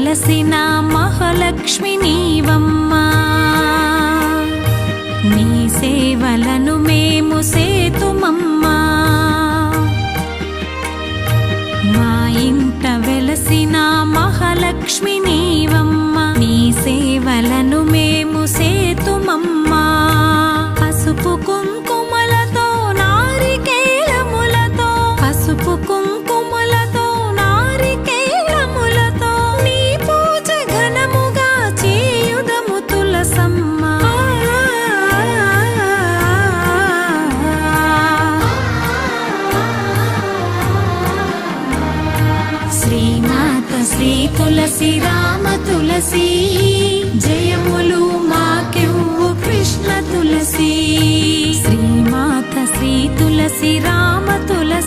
వెలసిన మహాలక్ష్మి నీవమ్మా, నీ సేవలను మేము సేతుమమ్మా. మా ఇంట వెలసిన మహాలక్ష్మి నీవమ్మా, నీ సేవలను మేము సేతుమమ్మా. పసుపు కుంకుమలతో నారికేళములతో, పసుపు కుంకుమలతో నారికేళములతో నీ పూజ ఘనముగా చేయుదము తులసమ్మ. శ్రీమాత శ్రీ తులసి రామ తులసి, జయములు మాకెవ్వు కృష్ణ తులసి. శ్రీమాత శ్రీ తులసి రామ తులసి.